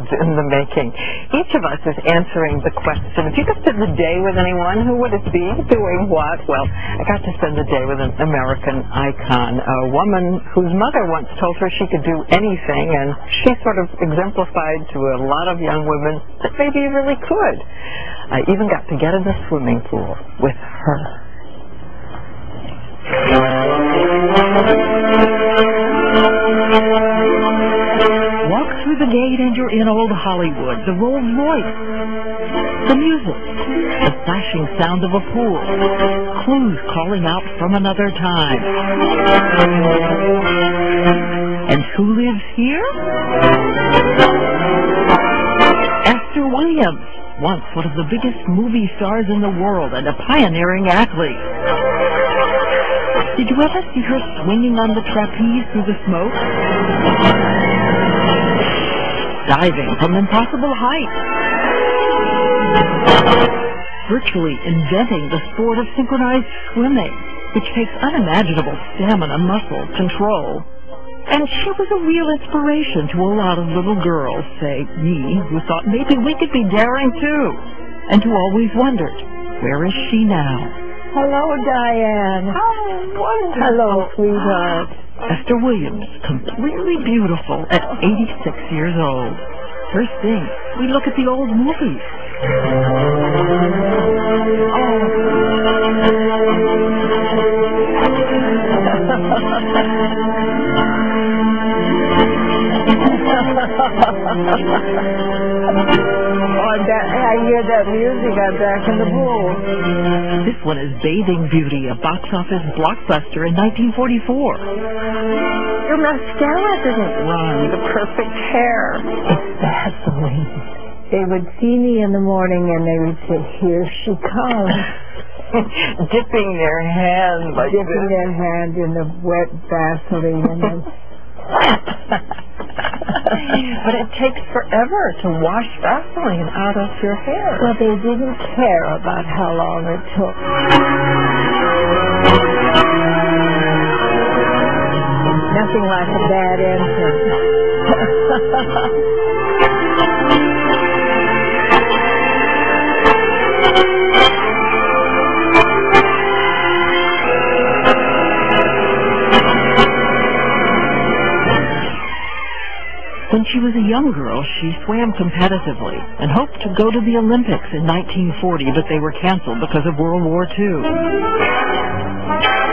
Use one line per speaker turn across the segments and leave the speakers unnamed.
in the making. Each of us is answering the question, if you could spend the day with anyone, who would it be? Doing what? Well, I got to spend the day with an American icon, a woman whose mother once told her she could do anything, and she sort of exemplified to a lot of young women that maybe you really could. I even got to get in the swimming pool with her.
Walk through the gate and you're in old Hollywood. The Rolls Royce, the music, the flashing sound of a pool, clues calling out from another time. And who lives here? Esther Williams, once one of the biggest movie stars in the world and a pioneering athlete. Did you ever see her swinging on the trapeze through the smoke? Diving from impossible heights. Virtually inventing the sport of synchronized swimming, which takes unimaginable stamina, muscle, control. And she was a real inspiration to a lot of little girls, say me, who thought maybe we could be daring too, and who always wondered, where is she now?
Hello, Diane.
How wonderful.
Hello, sweetheart.
Esther Williams, completely beautiful at 86 years old. First thing, we look at the old movies.
I hear that music. I'm back in the pool.
This one is Bathing Beauty, a box office blockbuster in 1944.
Your mascara didn't run. The perfect hair. It's Vaseline. They would see me in the morning and they would say, "Here she comes."
Dipping their hand like
Dipping their hand in the wet Vaseline and then
But it takes forever to wash Vaseline out of your hair.
Well, they didn't care about how long it took. Nothing like a bad entrance.
When she was a young girl, she swam competitively and hoped to go to the Olympics in 1940, but they were canceled because of World War II.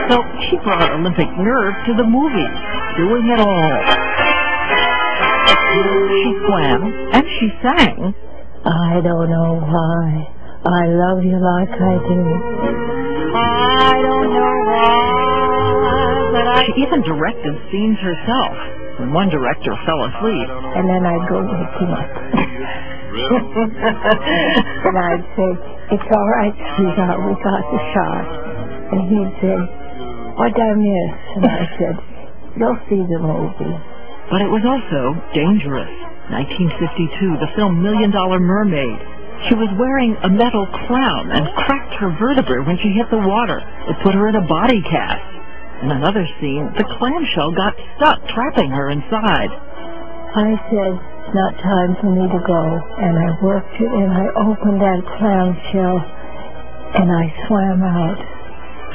So she brought Olympic nerve to the movies, doing it all. She swam and she sang.
I don't know why I love you like I do. I don't know why, but
She even directed scenes herself. And one director fell asleep.
And then I'd go wake him up. And I'd say, "It's all right, sweetheart, we got the shot." And he'd say, "What'd I miss?" And I said, "You'll see the movie."
But it was also dangerous. 1952, the film $1 Million Mermaid. She was wearing a metal crown and cracked her vertebrae when she hit the water. It put her in a body cast. In another scene, the clamshell got stuck, trapping her inside.
I said, "It's not time for me to go." And I worked it, and I opened that clamshell, and I swam out.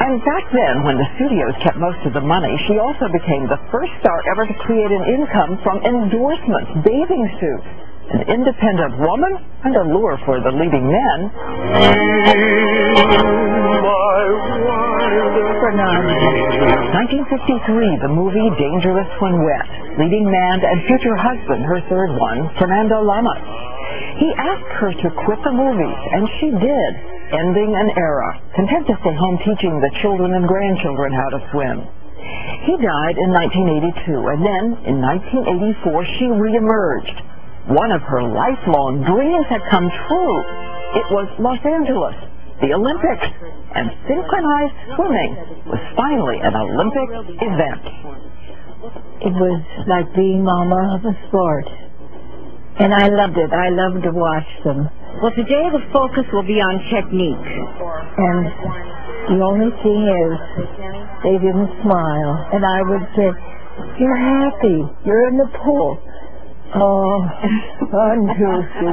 And back then, when the studios kept most of the money, she also became the first star ever to create an income from endorsements, bathing suits. An independent woman and a lure for the leading men. 1953, the movie Dangerous When Wet. Leading man and future husband, her third one, Fernando Lamas. He asked her to quit the movies, and she did, ending an era, content to stay home teaching the children and grandchildren how to swim. He died in 1982, and then, in 1984, she reemerged. One of her lifelong dreams had come true. It was Los Angeles, the Olympics, and synchronized swimming was finally an Olympic event.
It was like being mama of a sport. And I loved it. I loved to watch them.
Well, today the focus will be on technique.
And the only thing is, they didn't smile. And I would say, "You're happy. You're in the pool." Oh,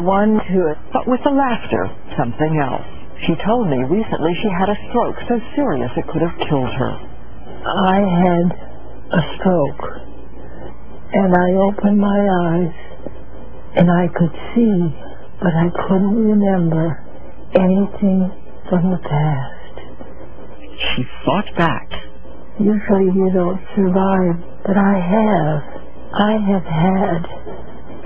one tooth.
But with the laughter, something else. She told me recently she had a stroke so serious it could have killed her.
I had a stroke, and I opened my eyes, and I could see, but I couldn't remember anything from the past.
She fought back.
Usually you don't survive, but I have. I have had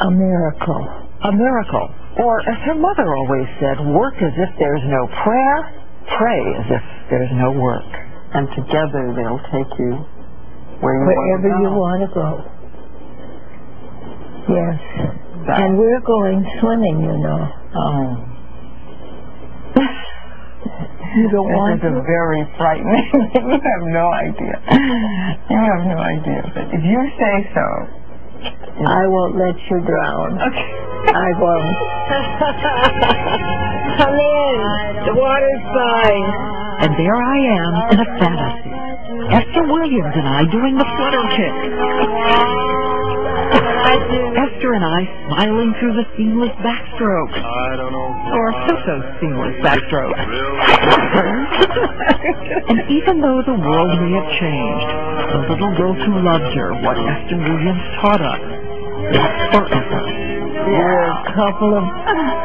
a miracle.
A miracle. Or, as her mother always said, work as if there's no prayer, pray as if there's no work. And together they'll take you
wherever you want to go. Yes. And we're going swimming, you know.
Oh.
You don't want
to? This is very frightening. You have no idea. You have no idea. But if you say so,
I won't let you drown.
Okay.
I won't. Come in. The water's fine.
And there I am in a fantasy. Esther Williams and I doing the flutter kick. Esther and I smiling through the seamless backstroke. Or so-so-seamless backstroke. And even though the world may have changed, the little girls who loved her, what Esther Williams taught us, that's forever.
We're a couple of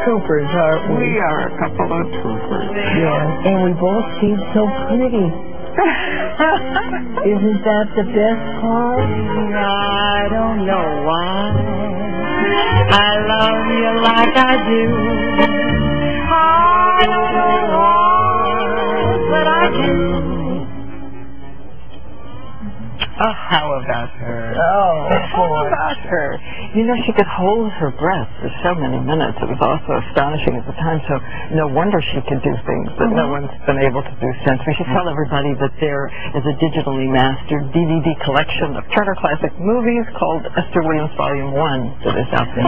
troopers, aren't we?
We are a couple of troopers.
Yes, and we both seem so pretty. Isn't that the best part?
I don't know why I love you like I do. I don't know why, but I do.
Oh, how about her?
Oh,
how about her? You know, she could hold her breath for so many minutes. It was also astonishing at the time, so no wonder she could do things that no one's been able to do since. We should tell everybody that there is a digitally mastered DVD collection of Turner Classic movies called Esther Williams Volume 1 that is out there.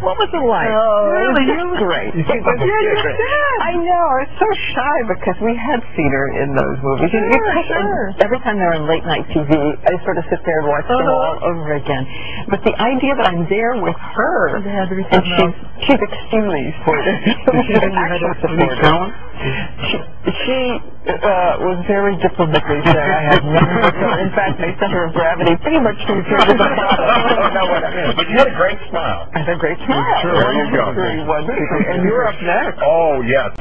What was it like?
Oh,
Really, it was great. It was great. I know, I was so shy because we had seen her in those movies.
Sure.
Every time they're on late night TV, I sort of sit there and watch them all over again. But the idea that I'm there with her, and she's extremely supportive. She was very diplomatically saying I had none. In fact, my center of gravity pretty much moved her to the bottom. I don't know what I mean.
But you had a great smile.
I had a great smile.
Sure, there you go.
And you're up next.
Oh, yes.